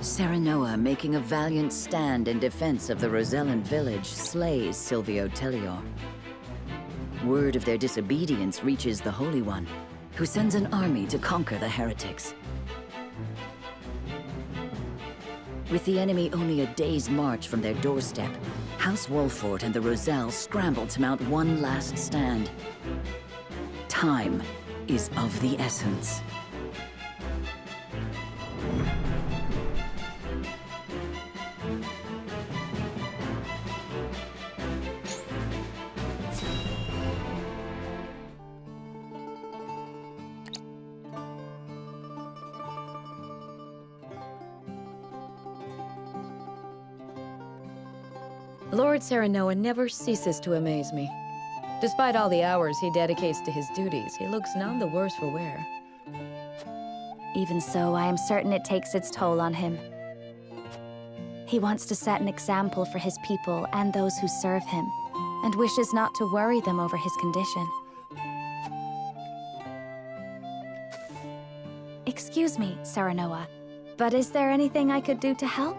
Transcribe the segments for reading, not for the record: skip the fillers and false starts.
Seranoa, making a valiant stand in defense of the Rosellan village, slays Silvio Tellior. Word of their disobedience reaches the Holy One, who sends an army to conquer the heretics. With the enemy only a day's march from their doorstep, House Wolfort and the Roselle scramble to mount one last stand. Time is of the essence. Lord Seranoa never ceases to amaze me. Despite all the hours he dedicates to his duties, he looks none the worse for wear. Even so, I am certain it takes its toll on him. He wants to set an example for his people and those who serve him, and wishes not to worry them over his condition. Excuse me, Seranoa, but is there anything I could do to help?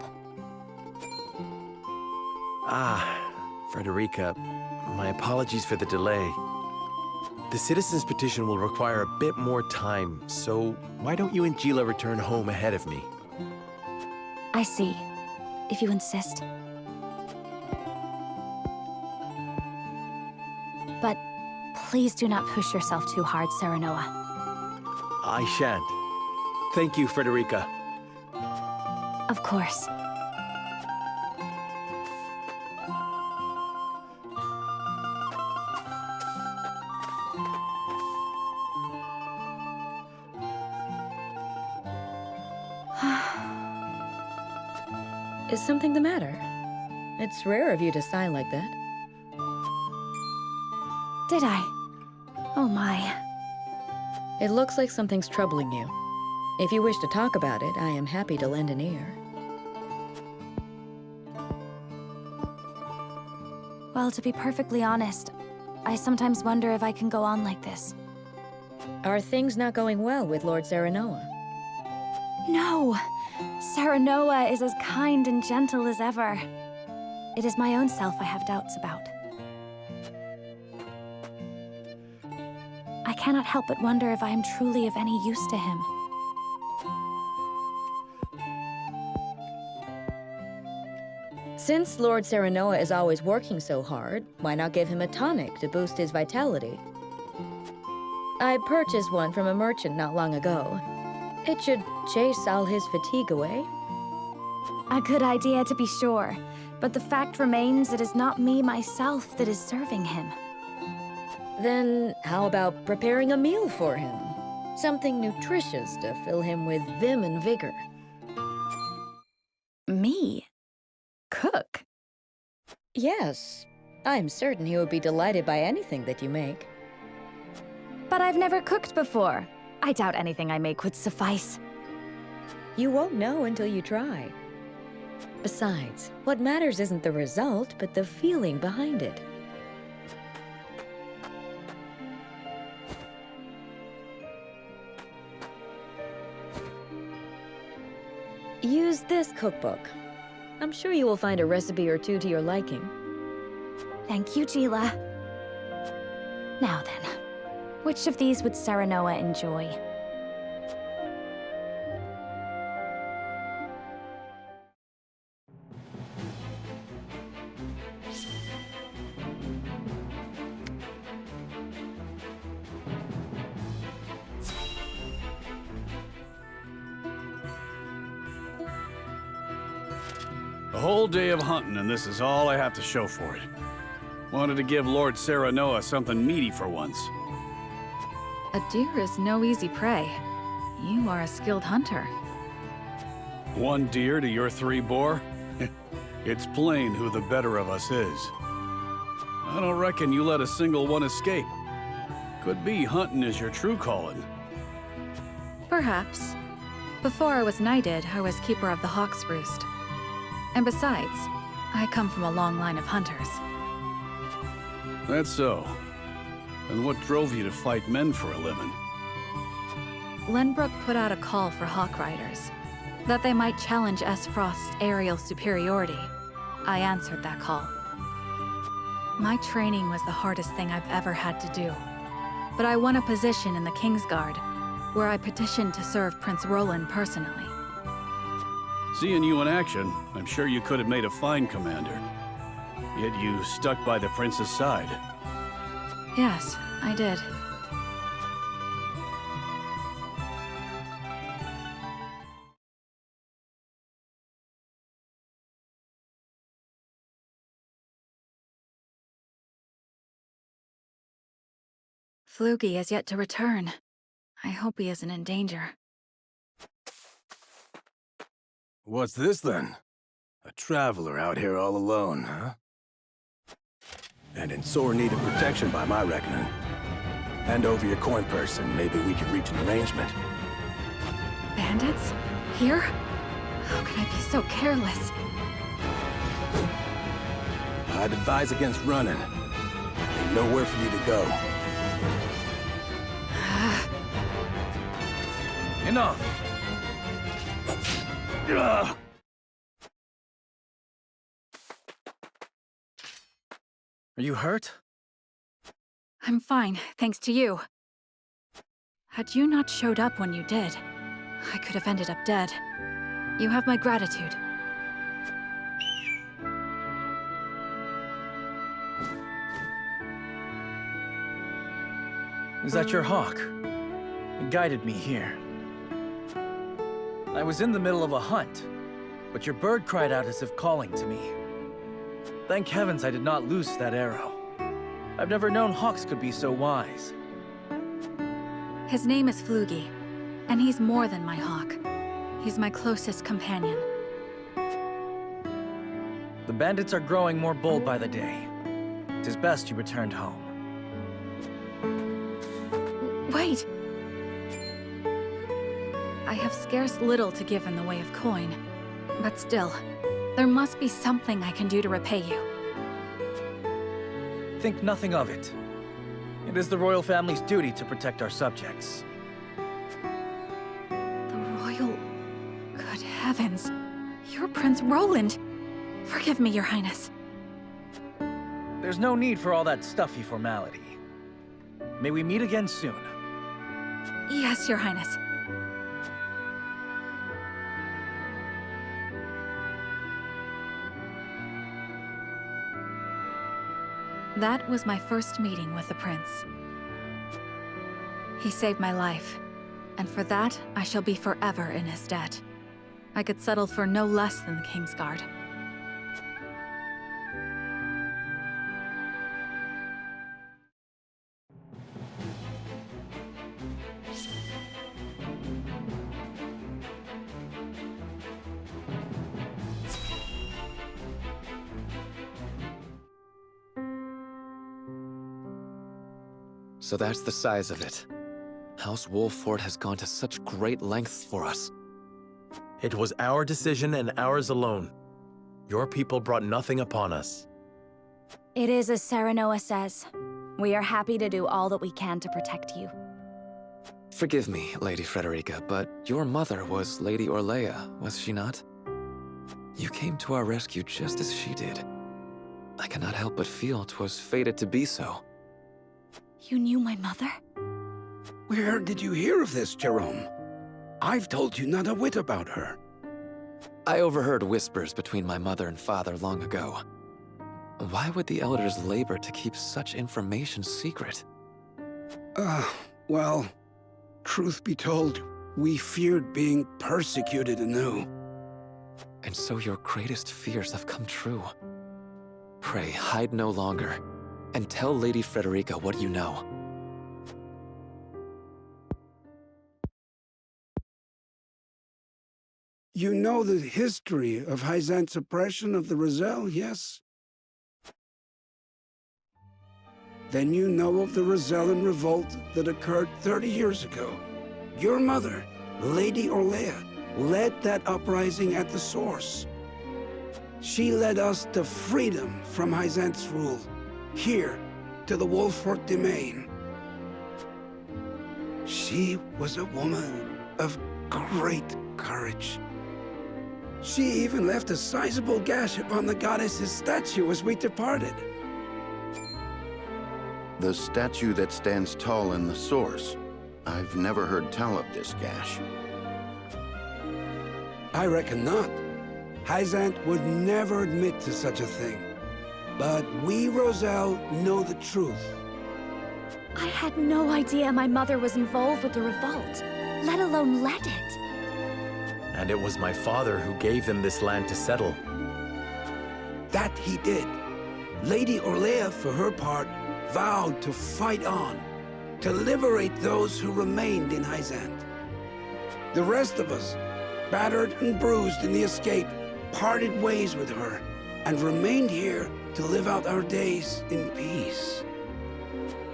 Frederica, my apologies for the delay. The citizen's petition will require a bit more time, so why don't you and Gila return home ahead of me? I see, if you insist. But please do not push yourself too hard, Seranoa. I shan't. Thank you, Frederica. Of course. Is something the matter? It's rare of you to sigh like that. Did I? Oh my. It looks like something's troubling you. If you wish to talk about it, I am happy to lend an ear. Well, to be perfectly honest, I sometimes wonder if I can go on like this. Are things not going well with Lord Seranoa? No! Seranoa is as kind and gentle as ever. It is my own self I have doubts about. I cannot help but wonder if I am truly of any use to him. Since Lord Seranoa is always working so hard, why not give him a tonic to boost his vitality? I purchased one from a merchant not long ago. It should chase all his fatigue away. A good idea to be sure, but the fact remains it is not me myself that is serving him. Then how about preparing a meal for him? Something nutritious to fill him with vim and vigor. Me? Cook? Yes, I'm certain he would be delighted by anything that you make. But I've never cooked before. I doubt anything I make would suffice. You won't know until you try. Besides, what matters isn't the result, but the feeling behind it. Use this cookbook. I'm sure you will find a recipe or two to your liking. Thank you, Gila. Now then, which of these would Seranoa enjoy? A whole day of hunting, and this is all I have to show for it. Wanted to give Lord Seranoa something meaty for once. A deer is no easy prey. You are a skilled hunter. One deer to your 3 boar? It's plain who the better of us is. I don't reckon you let a single one escape. Could be hunting is your true calling. Perhaps. Before I was knighted, I was keeper of the Hawk's Roost. And besides, I come from a long line of hunters. That's so. And what drove you to fight men for a living? Lenbrook put out a call for hawk riders. That they might challenge S. Frost's aerial superiority. I answered that call. My training was the hardest thing I've ever had to do. But I won a position in the Kingsguard, where I petitioned to serve Prince Roland personally. Seeing you in action, I'm sure you could have made a fine commander. Yet you stuck by the prince's side. Yes, I did. Flugy has yet to return. I hope he isn't in danger. What's this then? A traveler out here all alone, huh? And in sore need of protection by my reckoning. Hand over your coin purse and maybe we can reach an arrangement. Bandits? Here? How could I be so careless? I'd advise against running. Ain't nowhere for you to go. Enough! Ugh. Are you hurt? I'm fine, thanks to you. Had you not showed up when you did, I could have ended up dead. You have my gratitude. Is that your hawk? It guided me here. I was in the middle of a hunt, but your bird cried out as if calling to me. Thank heavens I did not lose that arrow. I've never known hawks could be so wise. His name is Flugy, and he's more than my hawk. He's my closest companion. The bandits are growing more bold by the day. 'Tis best you returned home. Wait! I have scarce little to give in the way of coin, but still, there must be something I can do to repay you. Think nothing of it. It is the royal family's duty to protect our subjects. The royal... Good heavens. You're Prince Roland. Forgive me, Your Highness. There's no need for all that stuffy formality. May we meet again soon. Yes, Your Highness. That was my first meeting with the prince. He saved my life, and for that, I shall be forever in his debt. I could settle for no less than the Kingsguard. So that's the size of it. House Wolffort has gone to such great lengths for us. It was our decision and ours alone. Your people brought nothing upon us. It is as Seranoa says. We are happy to do all that we can to protect you. Forgive me, Lady Frederica, but your mother was Lady Orlea, was she not? You came to our rescue just as she did. I cannot help but feel 'twas fated to be so. You knew my mother? Where did you hear of this, Jerome? I've told you not a whit about her. I overheard whispers between my mother and father long ago. Why would the elders labor to keep such information secret? Well, truth be told, we feared being persecuted anew. And so your greatest fears have come true. Pray, hide no longer, and tell Lady Frederica what you know. You know the history of Hierphant's oppression of the Roselle, yes? Then you know of the Rosellan revolt that occurred 30 years ago. Your mother, Lady Orlea, led that uprising at the source. She led us to freedom from Hierphant's rule, here to the Wolffort domain. She was a woman of great courage. She even left a sizable gash upon the goddess's statue as we departed. The statue that stands tall in the source. I've never heard tell of this gash. I reckon not. Hierphant would never admit to such a thing. But we, Roselle, know the truth. I had no idea my mother was involved with the revolt, let alone led it. And it was my father who gave them this land to settle. That he did. Lady Orlea, for her part, vowed to fight on, to liberate those who remained in Hierphant. The rest of us, battered and bruised in the escape, parted ways with her, and remained here to live out our days in peace.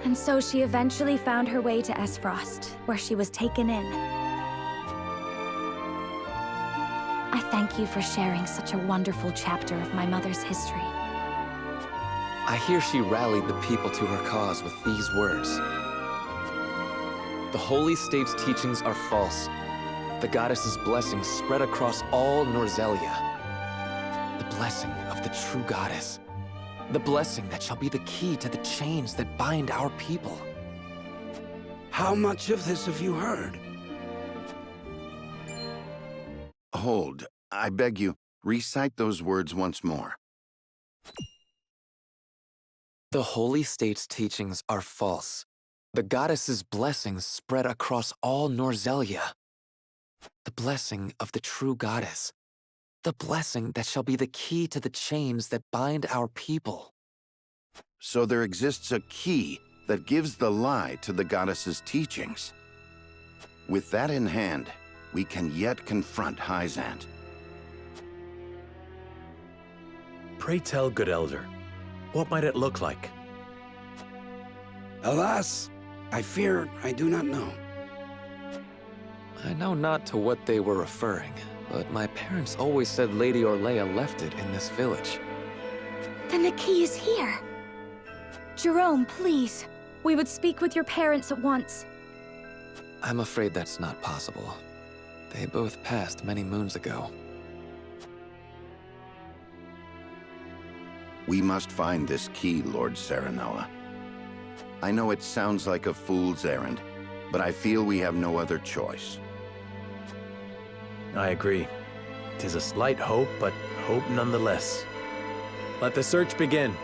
And so she eventually found her way to Esfrost, where she was taken in. I thank you for sharing such a wonderful chapter of my mother's history. I hear she rallied the people to her cause with these words. The Holy State's teachings are false. The goddess's blessings spread across all Norzelia. The blessing of the true goddess. The blessing that shall be the key to the chains that bind our people. How much of this have you heard? Hold. I beg you, recite those words once more. The Holy State's teachings are false. The goddess's blessings spread across all Norzelia. The blessing of the true goddess. The blessing that shall be the key to the chains that bind our people. So there exists a key that gives the lie to the goddess's teachings. With that in hand, we can yet confront Hierphant. Pray tell, good elder, what might it look like? Alas, I fear I do not know. I know not to what they were referring, but my parents always said Lady Orlea left it in this village. Then the key is here. Jerome, please. We would speak with your parents at once. I'm afraid that's not possible. They both passed many moons ago. We must find this key, Lord Seranoa. I know it sounds like a fool's errand, but I feel we have no other choice. I agree. 'Tis a slight hope, but hope nonetheless. Let the search begin.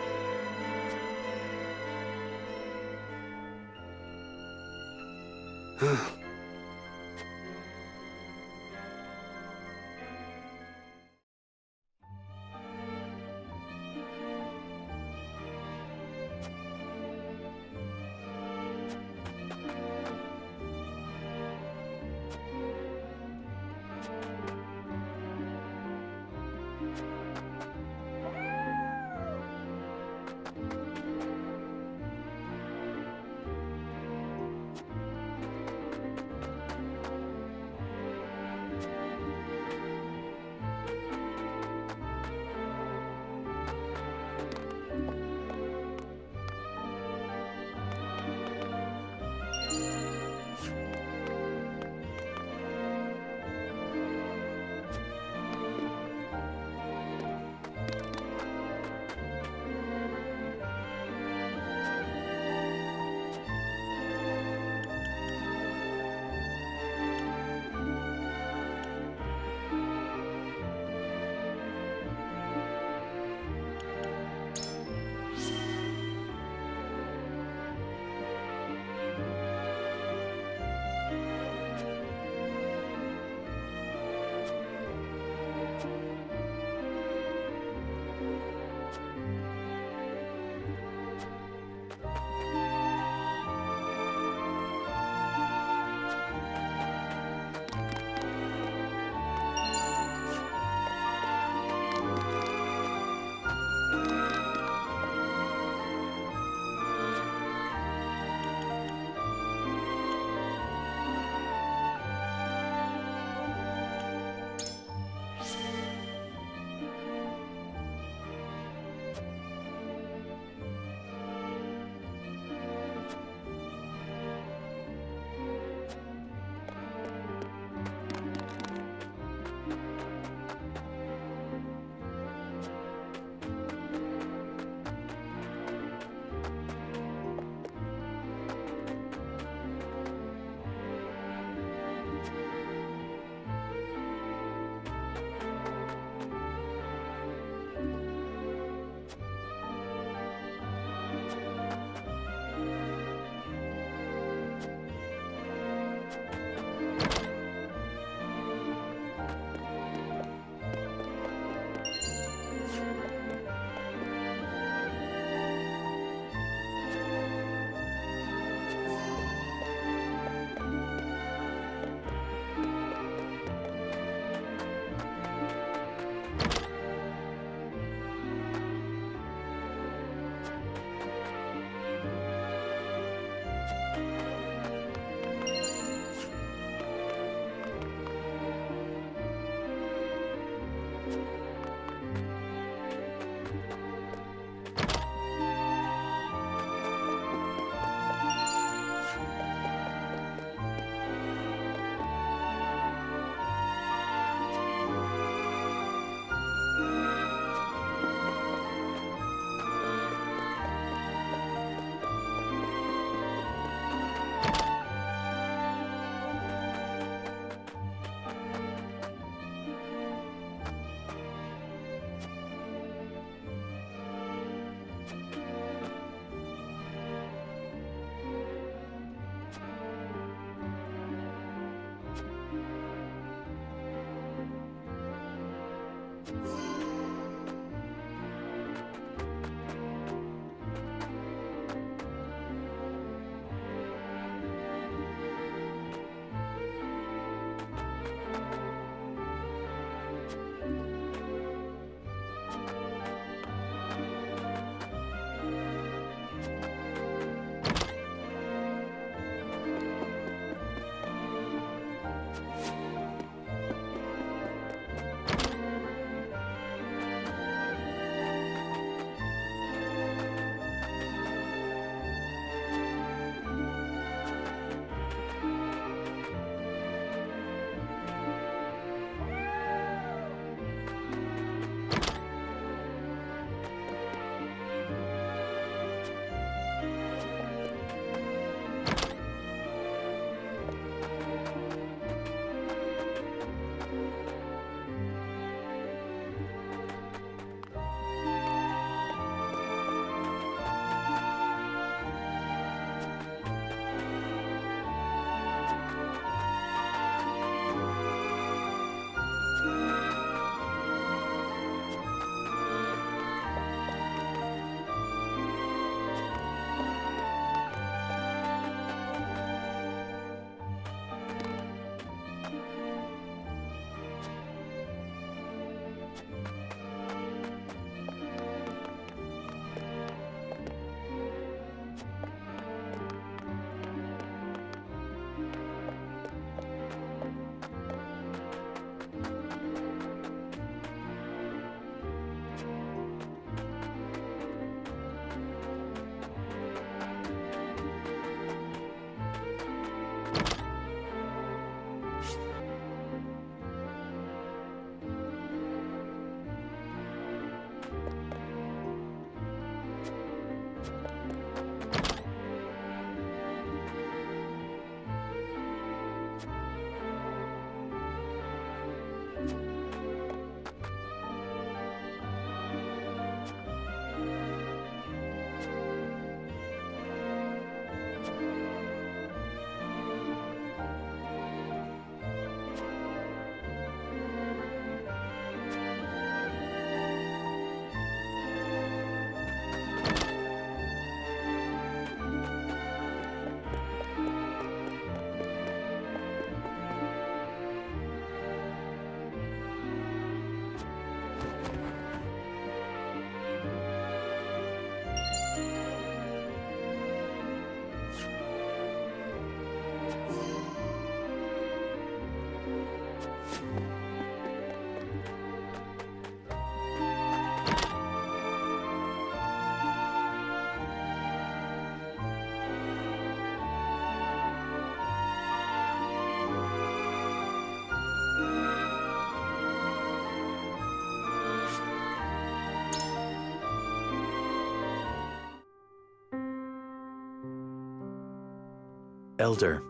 Elder,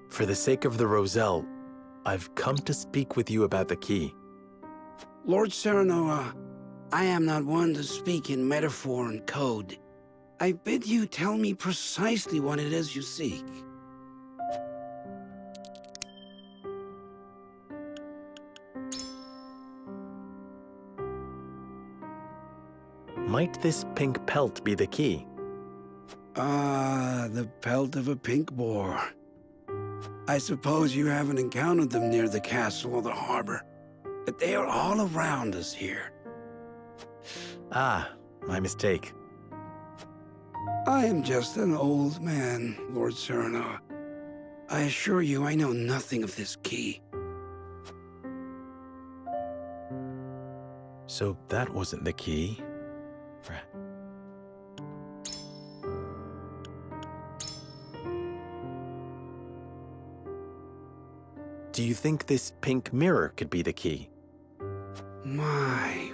for the sake of the Roselle, I've come to speak with you about the key. Lord Seranoa, I am not one to speak in metaphor and code. I bid you tell me precisely what it is you seek. Might this pink pelt be the key? Ah, the pelt of a pink boar. I suppose you haven't encountered them near the castle or the harbor, but they are all around us here. Ah, my mistake. I am just an old man, Lord Seranoa. I assure you I know nothing of this key. So that wasn't the key. Do you think this pink mirror could be the key? My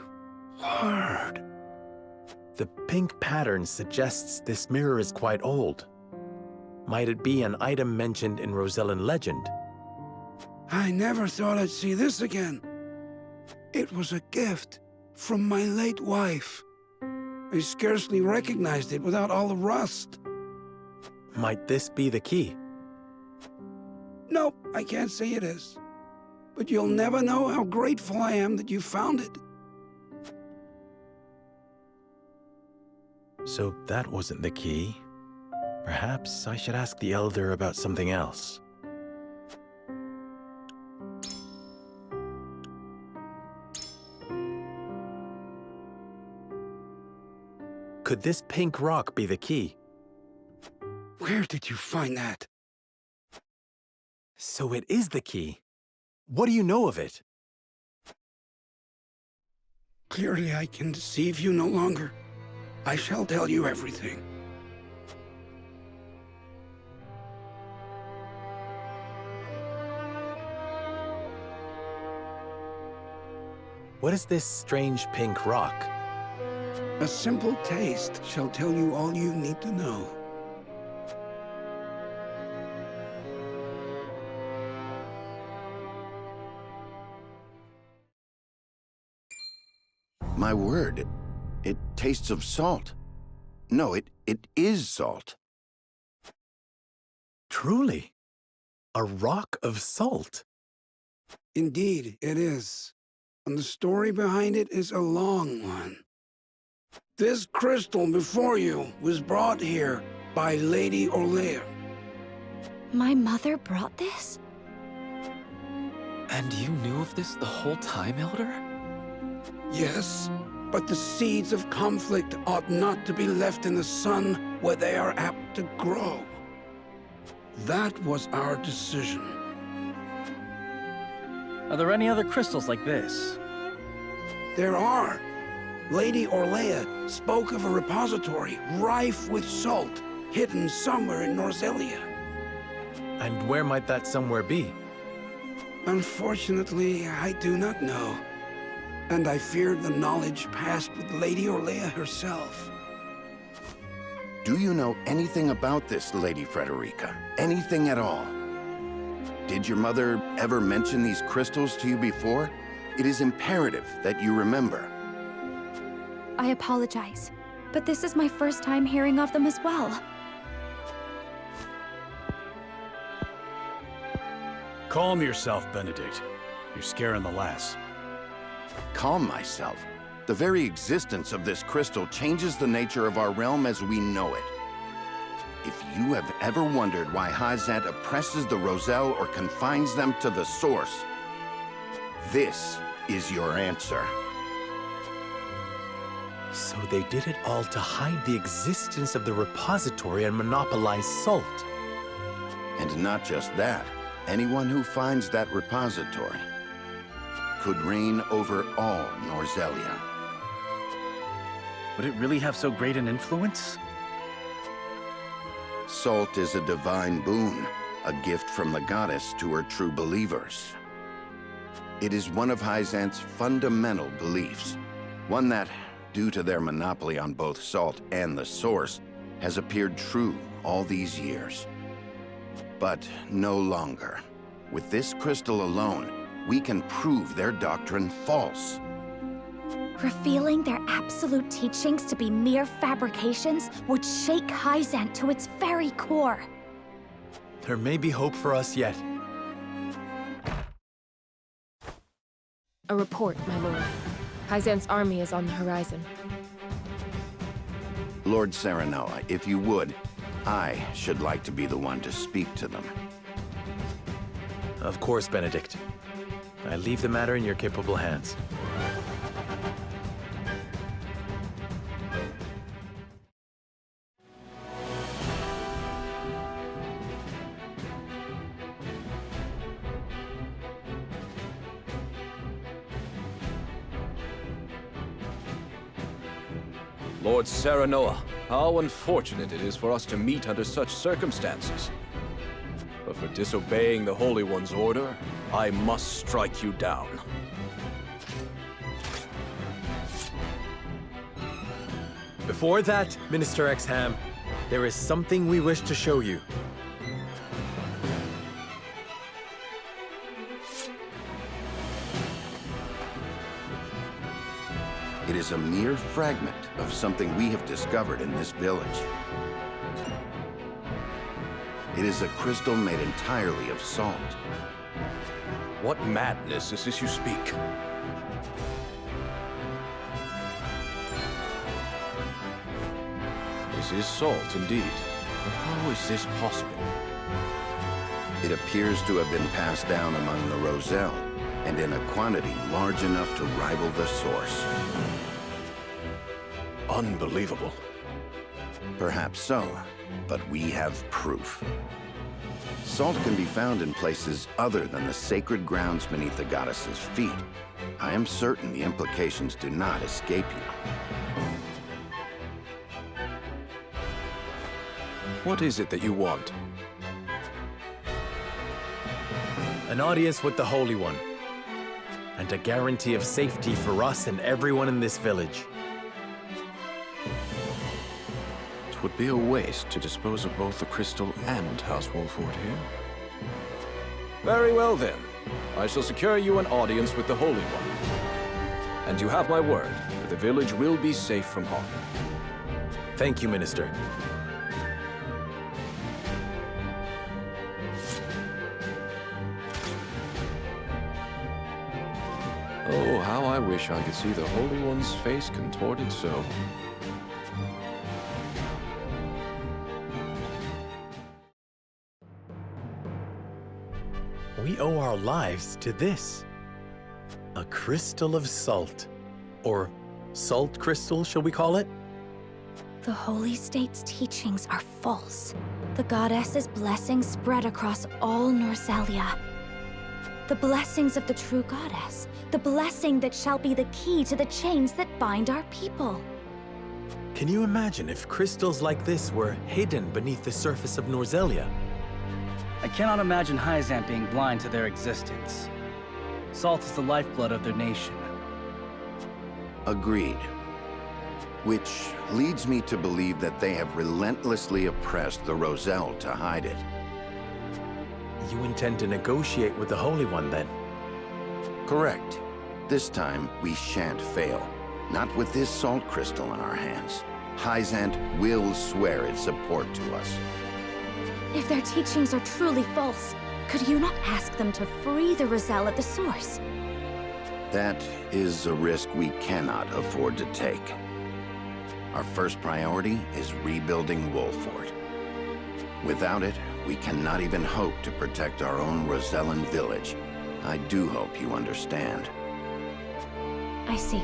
word. The pink pattern suggests this mirror is quite old. Might it be an item mentioned in Rosellan legend? I never thought I'd see this again. It was a gift from my late wife. I scarcely recognized it without all the rust. Might this be the key? Nope, I can't say it is. But you'll never know how grateful I am that you found it. So that wasn't the key. Perhaps I should ask the Elder about something else. Could this pink rock be the key? Where did you find that? So it is the key. What do you know of it? Clearly I can deceive you no longer. I shall tell you everything. What is this strange pink rock? A simple taste shall tell you all you need to know. My word, it tastes of salt. No, it is salt. Truly, a rock of salt. Indeed, it is. And the story behind it is a long one. This crystal before you was brought here by Lady Orlea. My mother brought this? And you knew of this the whole time, Elder? Yes, but the seeds of conflict ought not to be left in the sun where they are apt to grow. That was our decision. Are there any other crystals like this? There are. Lady Orlea spoke of a repository rife with salt, hidden somewhere in Norzelia. And where might that somewhere be? Unfortunately, I do not know. And I fear the knowledge passed with Lady Orlea herself. Do you know anything about this, Lady Frederica? Anything at all? Did your mother ever mention these crystals to you before? It is imperative that you remember. I apologize, but this is my first time hearing of them as well. Calm yourself, Benedict. You're scaring the lass. Calm myself. The very existence of this crystal changes the nature of our realm as we know it. If you have ever wondered why Hierphant oppresses the Roselle or confines them to the source, this is your answer. So they did it all to hide the existence of the repository and monopolize salt. And not just that, anyone who finds that repository could reign over all Norzelia. Would it really have so great an influence? Salt is a divine boon, a gift from the goddess to her true believers. It is one of Hyzant's fundamental beliefs, one that, due to their monopoly on both salt and the source, has appeared true all these years. But no longer. With this crystal alone, we can prove their doctrine false. Revealing their absolute teachings to be mere fabrications would shake Hierphant to its very core. There may be hope for us yet. A report, my lord. Hierphant's army is on the horizon. Lord Seranoa, if you would, I should like to be the one to speak to them. Of course, Benedict. I leave the matter in your capable hands. Lord Seranoa, how unfortunate it is for us to meet under such circumstances. But for disobeying the Holy One's order, I must strike you down. Before that, Minister Exharme, there is something we wish to show you. It is a mere fragment of something we have discovered in this village. It is a crystal made entirely of salt. What madness is this you speak? This is salt, indeed. But how is this possible? It appears to have been passed down among the Roselle, and in a quantity large enough to rival the source. Unbelievable. Perhaps so, but we have proof. Salt can be found in places other than the sacred grounds beneath the goddess's feet. I am certain the implications do not escape you. What is it that you want? An audience with the Holy One, and a guarantee of safety for us and everyone in this village. It would be a waste to dispose of both the crystal and House Wolford here. Very well then. I shall secure you an audience with the Holy One. And you have my word that the village will be safe from harm. Thank you, Minister. Oh, how I wish I could see the Holy One's face contorted so. We owe our lives to this. A crystal of salt. Or salt crystal, shall we call it? The Holy State's teachings are false. The goddess's blessings spread across all Norzelia. The blessings of the true goddess. The blessing that shall be the key to the chains that bind our people. Can you imagine if crystals like this were hidden beneath the surface of Norzelia? I cannot imagine Hierphant being blind to their existence. Salt is the lifeblood of their nation. Agreed. Which leads me to believe that they have relentlessly oppressed the Roselle to hide it. You intend to negotiate with the Holy One, then? Correct. This time, we shan't fail. Not with this salt crystal in our hands. Hierphant will swear its support to us. If their teachings are truly false, could you not ask them to free the Roselle at the source? That is a risk we cannot afford to take. Our first priority is rebuilding Wolford. Without it, we cannot even hope to protect our own Rosellan village. I do hope you understand. I see.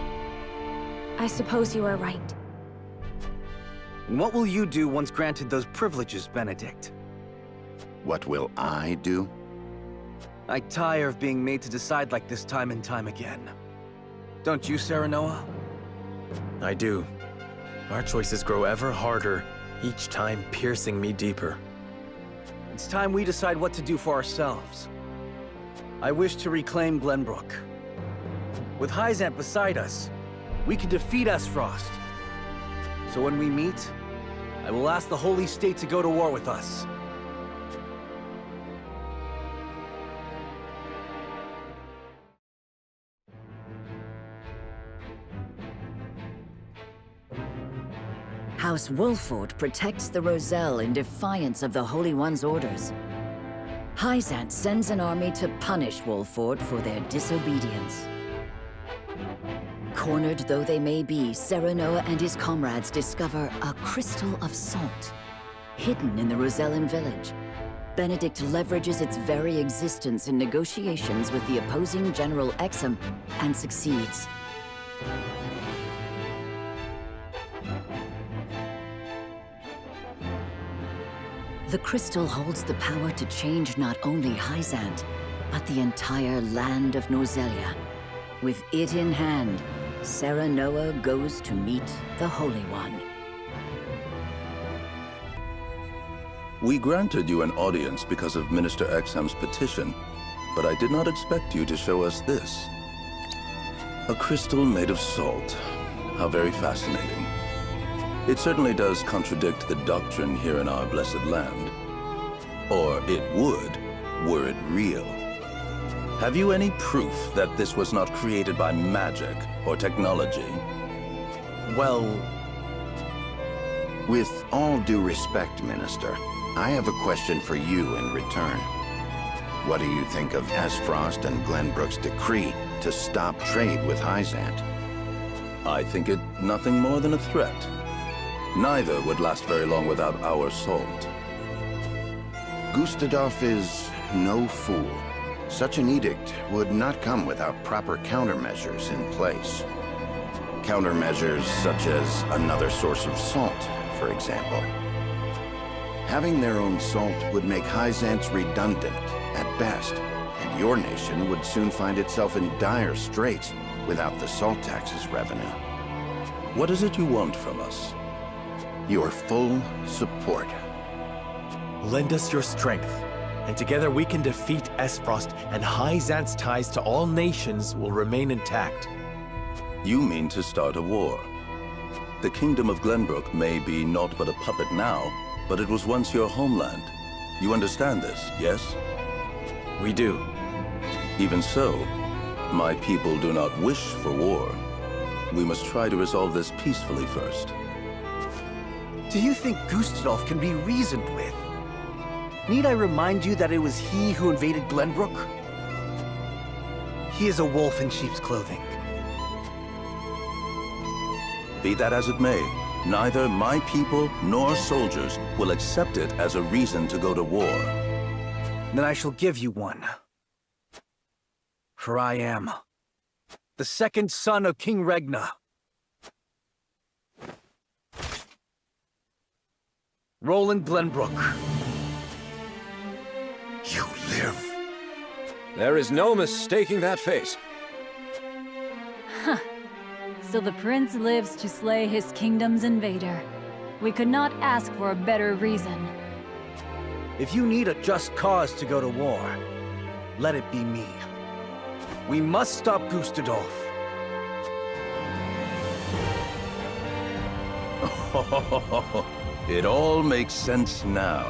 I suppose you are right. And what will you do once granted those privileges, Benedict? What will I do? I tire of being made to decide like this time and time again. Don't you, Seranoa? I do. Our choices grow ever harder, each time piercing me deeper. It's time we decide what to do for ourselves. I wish to reclaim Glenbrook. With Hierphant beside us, we can defeat Frost. So when we meet, I will ask the Holy State to go to war with us. House Wolford protects the Roselle in defiance of the Holy One's orders. Hierphant sends an army to punish Wolford for their disobedience. Cornered though they may be, Seranoa and his comrades discover a crystal of salt, hidden in the Rosellan village. Benedict leverages its very existence in negotiations with the opposing General Exharme and succeeds. The crystal holds the power to change not only Hierphant, but the entire land of Norzelia. With it in hand, Seranoa goes to meet the Holy One. We granted you an audience because of Minister Exharme's petition, but I did not expect you to show us this. A crystal made of salt. How very fascinating. It certainly does contradict the doctrine here in our blessed land. Or it would, were it real. Have you any proof that this was not created by magic or technology? Well... With all due respect, Minister, I have a question for you in return. What do you think of Frost and Glenbrook's decree to stop trade with Hierphant? I think it nothing more than a threat. Neither would last very long without our salt. Gustadolf is no fool. Such an edict would not come without proper countermeasures in place. Countermeasures such as another source of salt, for example. Having their own salt would make Hizance redundant, at best, and your nation would soon find itself in dire straits without the salt tax's revenue. What is it you want from us? Your full support. Lend us your strength, and together we can defeat Esfrost, and Hizance's ties to all nations will remain intact. You mean to start a war? The Kingdom of Glenbrook may be naught but a puppet now, but it was once your homeland. You understand this, yes? We do. Even so, my people do not wish for war. We must try to resolve this peacefully first. Do you think Gustadolf can be reasoned with? Need I remind you that it was he who invaded Glenbrook? He is a wolf in sheep's clothing. Be that as it may, neither my people nor soldiers will accept it as a reason to go to war. Then I shall give you one. For I am the second son of King Regna. Roland Glenbrook. You live. There is no mistaking that face. Huh. So the prince lives to slay his kingdom's invader. We could not ask for a better reason. If you need a just cause to go to war, let it be me. We must stop Gustadolf. It all makes sense now.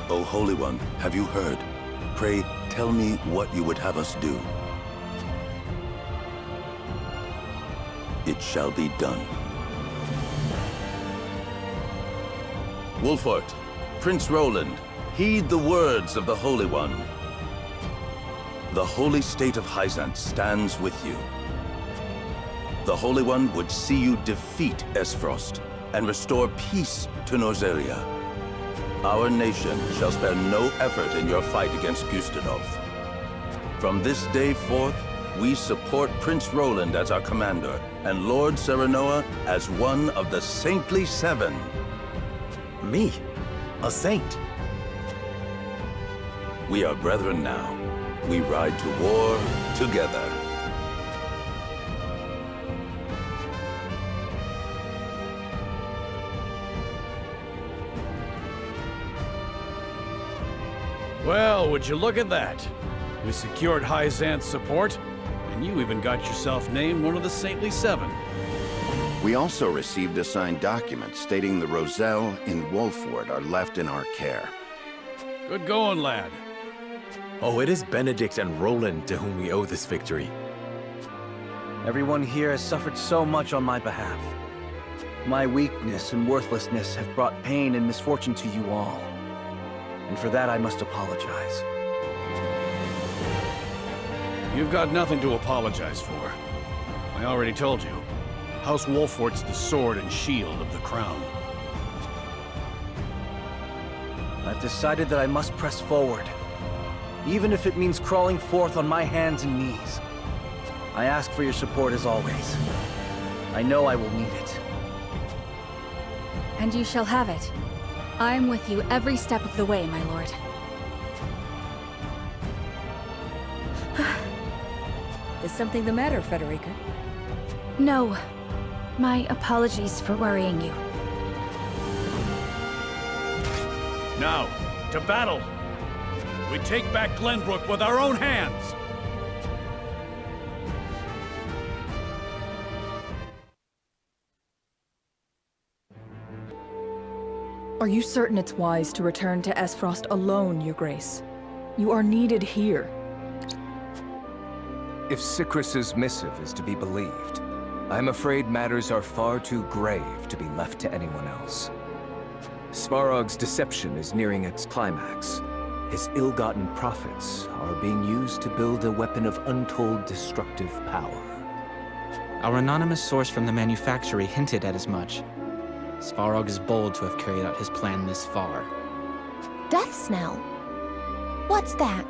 O Holy One, have you heard? Pray, tell me what you would have us do. It shall be done. Wolfort, Prince Roland, heed the words of the Holy One. The holy state of Hizance stands with you. The Holy One would see you defeat Esfrost and restore peace to Norzelia. Our nation shall spare no effort in your fight against Gustadolf. From this day forth, we support Prince Roland as our commander, and Lord Seranoa as one of the Saintly Seven. Me? A saint? We are brethren now. We ride to war together. Well, would you look at that? We secured Hizance's support, and you even got yourself named one of the Saintly Seven. We also received a signed document stating the Roselle in Wolfward are left in our care. Good going, lad. Oh, it is Benedict and Roland to whom we owe this victory. Everyone here has suffered so much on my behalf. My weakness and worthlessness have brought pain and misfortune to you all. And for that I must apologize. You've got nothing to apologize for. I already told you. House Wolfort's the sword and shield of the crown. I've decided that I must press forward, even if it means crawling forth on my hands and knees. I ask for your support as always. I know I will need it. And you shall have it. I'm with you every step of the way, my lord. Is something the matter, Frederica? No. My apologies for worrying you. Now, to battle! We take back Glenbrook with our own hands! Are you certain it's wise to return to Esfrost alone, Your Grace? You are needed here. If Sikrus's missive is to be believed, I'm afraid matters are far too grave to be left to anyone else. Svarog's deception is nearing its climax. His ill-gotten profits are being used to build a weapon of untold destructive power. Our anonymous source from the manufactory hinted at as much. Svarog is bold to have carried out his plan this far. Death knell? What's that?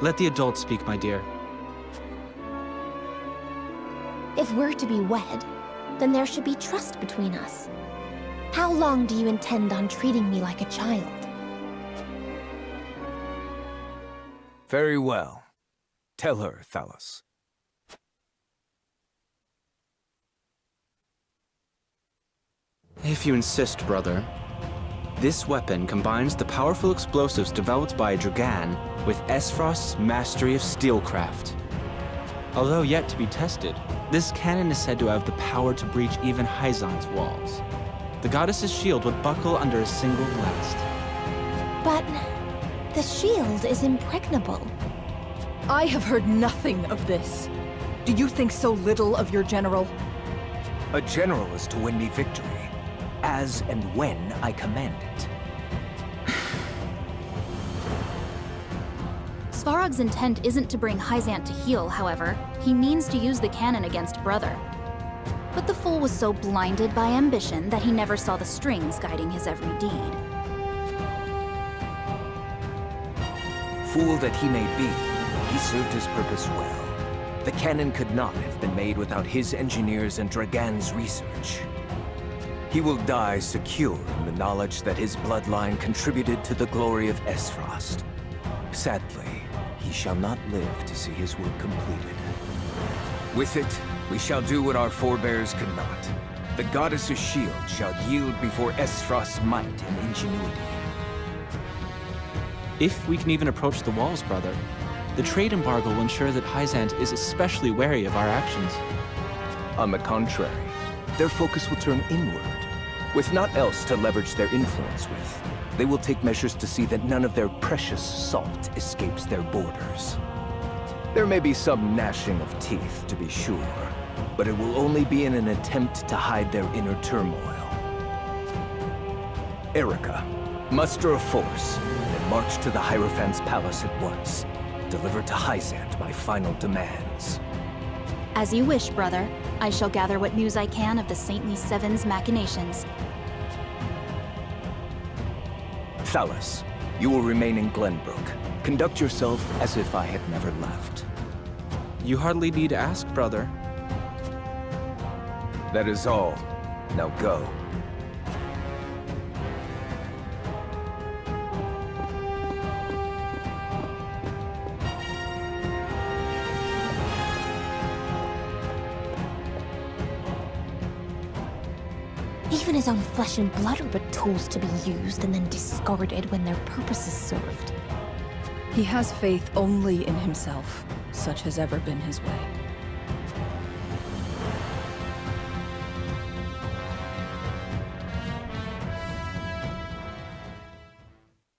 Let the adults speak, my dear. If we're to be wed, then there should be trust between us. How long do you intend on treating me like a child? Very well. Tell her, Thalos. If you insist, brother. This weapon combines the powerful explosives developed by Dragan with Esfrost's mastery of steelcraft. Although yet to be tested, this cannon is said to have the power to breach even Hyzan's walls. The goddess's shield would buckle under a single blast. But the shield is impregnable. I have heard nothing of this. Do you think so little of your general? A general is to win me victory, as and when I command it. Svarog's intent isn't to bring Hyzant to heel, however. He means to use the cannon against Brother. But the fool was so blinded by ambition that he never saw the strings guiding his every deed. Fool that he may be, he served his purpose well. The cannon could not have been made without his engineers and Dragan's research. He will die secure in the knowledge that his bloodline contributed to the glory of Esfrost. Sadly, he shall not live to see his work completed. With it, we shall do what our forebears could not. The goddess's shield shall yield before Esfrost's might and ingenuity. If we can even approach the walls, brother, the trade embargo will ensure that Hyzant is especially wary of our actions. On the contrary, their focus will turn inward. With naught else to leverage their influence with, they will take measures to see that none of their precious salt escapes their borders. There may be some gnashing of teeth, to be sure, but it will only be in an attempt to hide their inner turmoil. Erica, muster a force, and march to the Hierophant's palace at once. Deliver to Hyzant my final demands. As you wish, brother. I shall gather what news I can of the Saintly Seven's machinations. Thalos, you will remain in Glenbrook. Conduct yourself as if I had never left. You hardly need to ask, brother. That is all. Now go. Even his own flesh and blood are but tools to be used and then discarded when their purpose is served. He has faith only in himself. Such has ever been his way.